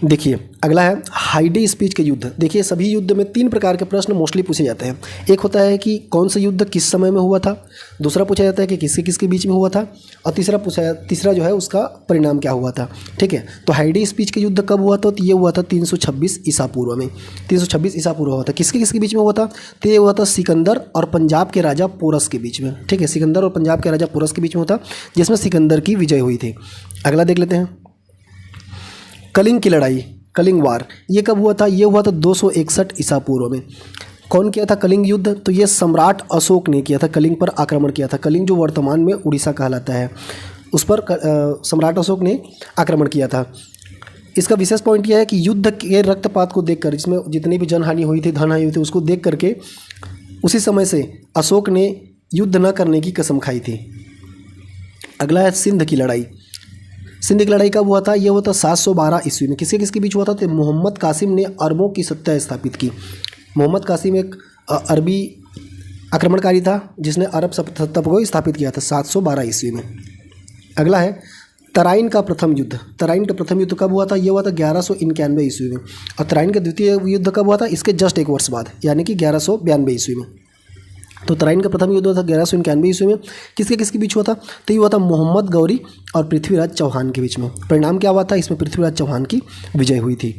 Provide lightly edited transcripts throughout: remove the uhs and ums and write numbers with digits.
देखिए अगला है हाइडे स्पीच के युद्ध। देखिए सभी युद्ध में 3 प्रकार के प्रश्न मोस्टली पूछे जाते हैं। एक होता है कि कौन सा युद्ध किस समय में हुआ था, दूसरा पूछा जाता है कि किसके किसके बीच में हुआ था, और तीसरा जो है उसका परिणाम क्या हुआ था। ठीक है, तो हाइडे स्पीच के युद्ध कब हुआ था? तो ये हुआ था 326 ईसा पूर्व में। 326 ईसा पूर्व हुआ था। किसके किसके बीच में हुआ था? तो ये हुआ था सिकंदर और पंजाब के राजा पोरस के बीच में। ठीक है, सिकंदर और पंजाब के राजा पोरस के बीच में हुआ था, जिसमें सिकंदर की विजय हुई थी। अगला देख लेते हैं, कलिंग की लड़ाई, कलिंग वार, ये कब हुआ था? ये हुआ था 261 ईसा पूर्व में। कौन किया था कलिंग युद्ध? तो ये सम्राट अशोक ने किया था, कलिंग पर आक्रमण किया था। कलिंग जो वर्तमान में उड़ीसा कहलाता है, उस पर सम्राट अशोक ने आक्रमण किया था। इसका विशेष पॉइंट यह है कि युद्ध के रक्तपात को देखकर, इसमें जितनी भी जनहानि हुई थी, धनहानि हुई थी, उसको देख करके उसी समय से अशोक ने युद्ध न करने की कसम खाई थी। अगला है सिंध की लड़ाई। सिंध की लड़ाई कब हुआ था? यह हुआ था 712 ईस्वी में। किसके किसके बीच हुआ था? तो मोहम्मद कासिम ने अरबों की सत्ता स्थापित की। मोहम्मद कासिम एक अरबी आक्रमणकारी था जिसने अरब सत्ता को स्थापित किया था 712 ईस्वी में। अगला है तराइन का प्रथम युद्ध। तराइन का प्रथम युद्ध कब हुआ था? यह हुआ था 1191 ईस्वी में। और तराइन का द्वितीय युद्ध कब हुआ था? इसके जस्ट 1 वर्ष बाद, यानी कि 1192 ईस्वी में। तो तराइन का प्रथम युद्ध हुआ था 1191 ईस्वी में। किसके किसके बीच हुआ था? तो ये हुआ था मोहम्मद गौरी और पृथ्वीराज चौहान के बीच में। परिणाम क्या हुआ था? इसमें पृथ्वीराज चौहान की विजय हुई थी।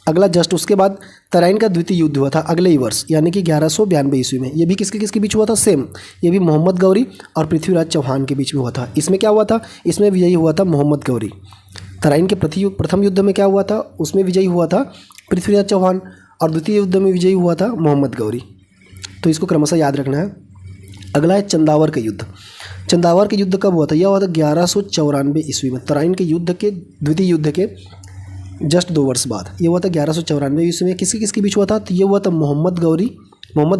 अगला जस्ट उसके बाद तराइन का द्वितीय युद्ध हुआ था अगले ही वर्ष, यानी कि 1192 ईस्वी में। ये भी किसके किसके बीच हुआ था? सेम, ये भी मोहम्मद गौरी और पृथ्वीराज चौहान के बीच में हुआ था। इसमें क्या हुआ था? इसमें विजयी हुआ था मोहम्मद गौरी। तराइन के प्रथम युद्ध में क्या हुआ था? उसमें विजयी हुआ था पृथ्वीराज चौहान, और द्वितीय युद्ध में विजयी हुआ था मोहम्मद गौरी। तो इसको क्रमशः याद रखना है। अगला है चंदावर का युद्ध। चंदावर के युद्ध कब हुआ था? यह हुआ था 1194 ईस्वी में। तराइन के युद्ध के द्वितीय युद्ध के जस्ट 2 वर्ष बाद ये हुआ था 1194 ईस्वी में। किसके किसके बीच हुआ था? तो ये हुआ था मोहम्मद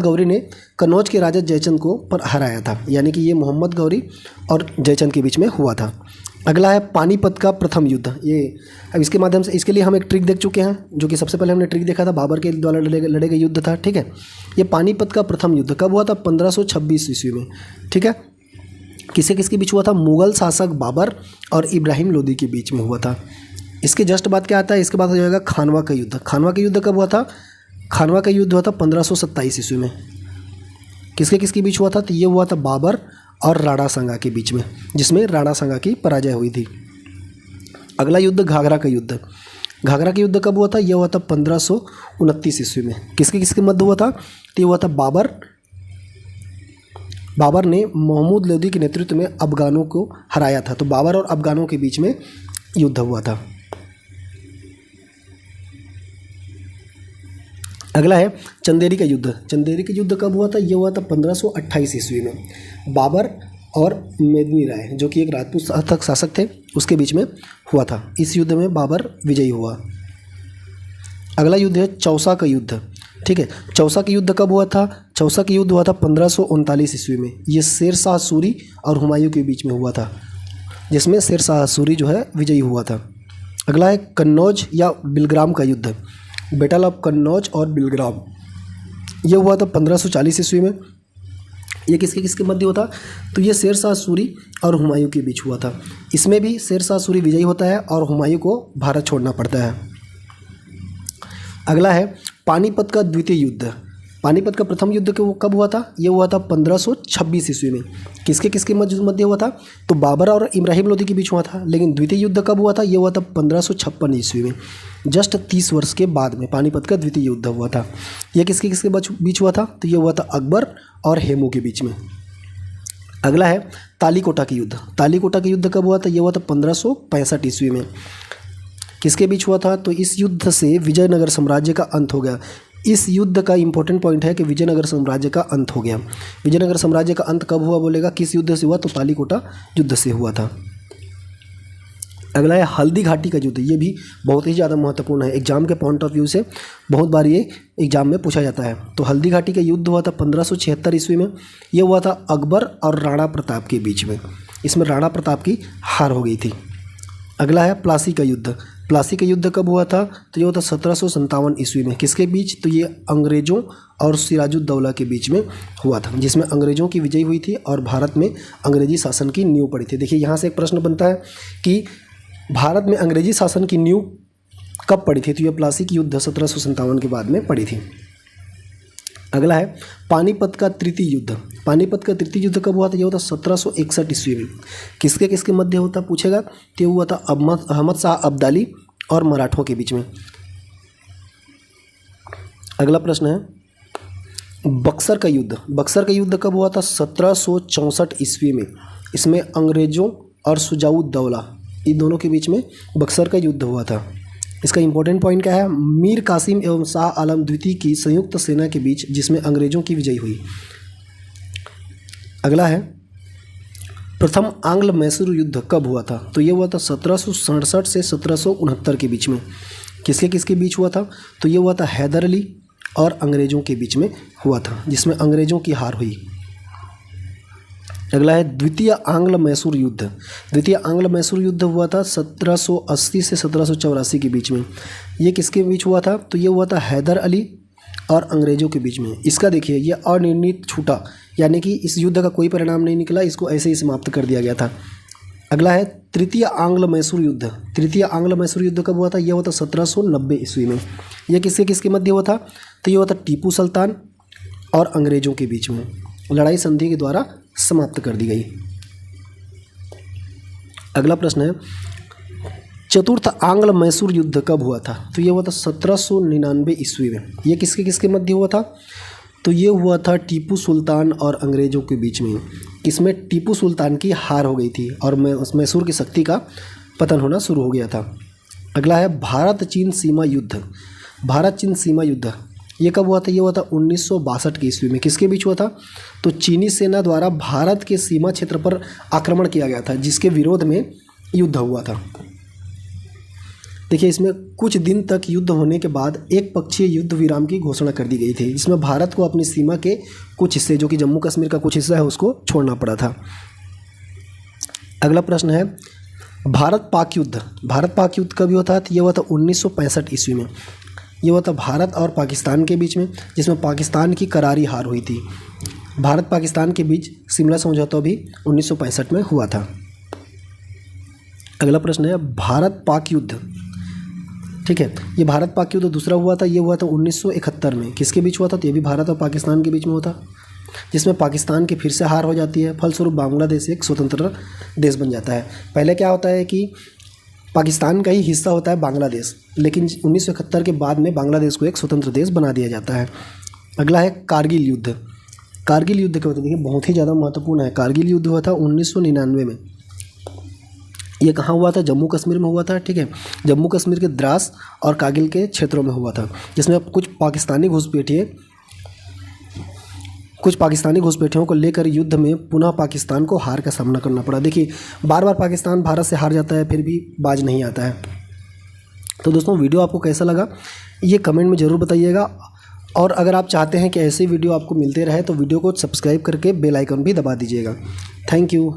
गौरी ने कन्नौज के राजा जयचंद को पर हराया था, यानी कि ये मोहम्मद गौरी और जयचंद के बीच में हुआ था। अगला है पानीपत का प्रथम युद्ध। ये अब इसके माध्यम से, इसके लिए हम एक ट्रिक देख चुके हैं, जो कि सबसे पहले हमने ट्रिक देखा था, बाबर के द्वारा लड़े गए युद्ध था। ठीक है, ये पानीपत का प्रथम युद्ध कब हुआ था? 1526 ईस्वी में। ठीक है, किसके किसके बीच हुआ था? मुगल शासक बाबर और इब्राहिम लोदी के बीच में हुआ था। इसके जस्ट बाद क्या आता है? इसके बाद हो जाएगा खानवा का युद्ध। खानवा का युद्ध कब हुआ था? खानवा का युद्ध हुआ था 1527 ईस्वी में। किसके किसके बीच हुआ था? तो ये हुआ था बाबर और राणा सांगा के बीच में, जिसमें राणा सांगा की पराजय हुई थी। अगला युद्ध घाघरा का युद्ध। घाघरा का युद्ध कब हुआ था? यह हुआ था 1529 ईस्वी में। किसके किसके मध्य हुआ था? तो ये हुआ था बाबर ने महमूद लोदी के नेतृत्व में अफगानों को हराया था। तो बाबर और अफगानों के बीच में युद्ध हुआ था। अगला है चंदेरी का युद्ध। चंदेरी का युद्ध कब हुआ था? यह हुआ था 1528 ईस्वी में। बाबर और मेदिनी राय, जो कि एक राजपूत शासक थे, उसके बीच में हुआ था। इस युद्ध में बाबर विजयी हुआ। अगला युद्ध है चौसा का युद्ध। ठीक है, चौसा का युद्ध कब हुआ था? चौसा का युद्ध हुआ था 1539 ईस्वी में। ये शेरशाह सूरी और हुमायूं के बीच में हुआ था, जिसमें शेरशाह सूरी जो है विजयी हुआ था। अगला है कन्नौज या बिलग्राम का युद्ध। बैटल ऑफ कन्नौज और बिलग्राम, ये हुआ था 1540 ईस्वी में। ये किसके किसके मध्य होता? तो ये शेरशाह सूरी और हुमायूं के बीच हुआ था। इसमें भी शेरशाह सूरी विजयी होता है और हुमायूं को भारत छोड़ना पड़ता है। अगला है पानीपत का द्वितीय युद्ध। पानीपत का प्रथम युद्ध कब हुआ था? ये हुआ था 1526 ईस्वी में। किसके किसके मध्य हुआ था? तो बाबर और इब्राहिम लोदी के बीच हुआ था। लेकिन द्वितीय युद्ध कब हुआ था? ये हुआ था 1556 ईस्वी में। जस्ट 30 वर्ष के बाद में पानीपत का द्वितीय युद्ध हुआ था। यह किसके किसके बीच हुआ था? तो ये हुआ था अकबर और हेमू के बीच में। अगला है तालीकोटा की युद्ध। तालीकोटा का युद्ध कब हुआ था? ये हुआ था 1565 ईस्वी में। किसके बीच हुआ था? तो इस युद्ध से विजयनगर साम्राज्य का अंत हो गया। इस युद्ध का इंपॉर्टेंट पॉइंट है कि विजयनगर साम्राज्य का अंत हो गया। विजयनगर साम्राज्य का अंत कब हुआ बोलेगा? किस युद्ध से हुआ? तो तालीकोटा युद्ध से हुआ था। अगला है हल्दी घाटी का युद्ध। ये भी बहुत ही ज़्यादा महत्वपूर्ण है, एग्जाम के पॉइंट ऑफ व्यू से बहुत बार ये एग्जाम में पूछा जाता है। तो हल्दी घाटी का युद्ध हुआ था 1576 ईस्वी में। ये हुआ था अकबर और राणा प्रताप के बीच में। इसमें राणा प्रताप की हार हो गई थी। अगला है प्लासी का युद्ध। प्लासी का युद्ध कब हुआ था? तो ये हुआ था 1757 ईस्वी में। किसके बीच? तो ये अंग्रेज़ों और सिराजुद्दौला के बीच में हुआ था, जिसमें अंग्रेज़ों की विजय हुई थी और भारत में अंग्रेजी शासन की नींव पड़ी थी। देखिए यहाँ से एक प्रश्न बनता है कि भारत में अंग्रेजी शासन की नींव कब पड़ी थी? तो ये प्लासी की युद्ध 1757 के बाद में पड़ी थी। अगला है पानीपत का तृतीय युद्ध। पानीपत का तृतीय युद्ध कब हुआ था? ये हुआ था 1761 ईस्वी में। किसके किसके मध्य होता पूछेगा? तो ये हुआ था अहमद शाह अब्दाली और मराठों के बीच में। अगला प्रश्न है बक्सर का युद्ध। बक्सर का युद्ध कब हुआ था? 1764 ईस्वी में। इसमें अंग्रेजों और सुजाउद्दौला इन दोनों के बीच में बक्सर का युद्ध हुआ था। इसका इंपॉर्टेंट पॉइंट क्या है? मीर कासिम एवं शाह आलम द्वितीय की संयुक्त सेना के बीच, जिसमें अंग्रेजों की विजय हुई। अगला है प्रथम आंग्ल मैसूर युद्ध कब हुआ था? तो ये हुआ था 1767 से 1769 के बीच में। किसके किसके बीच हुआ था? तो ये हुआ था हैदर अली और अंग्रेजों के बीच में हुआ था, जिसमें अंग्रेजों की हार हुई। अगला है द्वितीय आंग्ल मैसूर युद्ध। द्वितीय आंग्ल मैसूर युद्ध हुआ था 1780 से 1784 के बीच में। ये किसके बीच हुआ था? तो ये हुआ था हैदर अली और अंग्रेजों के बीच में। इसका देखिए ये अनिर्णित छूटा, यानी कि इस युद्ध का कोई परिणाम नहीं निकला, इसको ऐसे ही समाप्त कर दिया गया था। अगला है तृतीय आंग्ल मैसूर युद्ध। तृतीय आंग्ल मैसूर युद्ध कब हुआ था? यह हुआ था 1790 ईस्वी में। यह किसके किसके मध्य हुआ था? तो ये हुआ था टीपू सुल्तान और अंग्रेजों के बीच में। लड़ाई संधि के द्वारा समाप्त कर दी गई। अगला प्रश्न है चतुर्थ आंग्ल मैसूर युद्ध कब हुआ था? तो ये हुआ था 1799 ईस्वी में। ये किसके किसके मध्य हुआ था? तो ये हुआ था टीपू सुल्तान और अंग्रेजों के बीच में। इसमें टीपू सुल्तान की हार हो गई थी और मैसूर की शक्ति का पतन होना शुरू हो गया था। अगला है भारत चीन सीमा युद्ध। भारत चीन सीमा युद्ध ये कब हुआ था? ये हुआ था 1962 के ईस्वी में। किसके बीच हुआ था? तो चीनी सेना द्वारा भारत के सीमा क्षेत्र पर आक्रमण किया गया था, जिसके विरोध में युद्ध हुआ था। देखिए इसमें कुछ दिन तक युद्ध होने के बाद एक पक्षीय युद्ध विराम की घोषणा कर दी गई थी, जिसमें भारत को अपनी सीमा के कुछ हिस्से, जो कि जम्मू कश्मीर का कुछ हिस्सा है, उसको छोड़ना पड़ा था। अगला प्रश्न है भारत पाक युद्ध। भारत पाक युद्ध कब हुआ था? तो ये हुआ था 1965 ईस्वी में। ये हुआ था भारत और पाकिस्तान के बीच में, जिसमें पाकिस्तान की करारी हार हुई थी। भारत पाकिस्तान के बीच शिमला समझौता भी 1965 में हुआ था। अगला प्रश्न है भारत पाक युद्ध। ठीक है, ये भारत पाक युद्ध दूसरा हुआ था। ये हुआ था 1971 में। किसके बीच हुआ था? तो ये भी भारत और पाकिस्तान के बीच में हुआ था, जिसमें पाकिस्तान की फिर से हार हो जाती है। फलस्वरूप बांग्लादेश एक स्वतंत्र देश बन जाता है। पहले क्या होता है कि पाकिस्तान का ही हिस्सा होता है बांग्लादेश, लेकिन 1971 के बाद में बांग्लादेश को एक स्वतंत्र देश बना दिया जाता है। अगला है कारगिल युद्ध। कारगिल युद्ध क्या होता है? देखिए बहुत ही ज़्यादा महत्वपूर्ण है। कारगिल युद्ध हुआ था 1999 में। ये कहाँ हुआ था? जम्मू कश्मीर में हुआ था। ठीक है, जम्मू कश्मीर के द्रास और कारगिल के क्षेत्रों में हुआ था, जिसमें कुछ पाकिस्तानी घुसपैठियों को लेकर युद्ध में पुनः पाकिस्तान को हार का सामना करना पड़ा। देखिए बार बार पाकिस्तान भारत से हार जाता है, फिर भी बाज नहीं आता है। तो दोस्तों वीडियो आपको कैसा लगा ये कमेंट में ज़रूर बताइएगा, और अगर आप चाहते हैं कि ऐसे वीडियो आपको मिलते रहे तो वीडियो को सब्सक्राइब करके बेल आइकन भी दबा दीजिएगा। Thank you.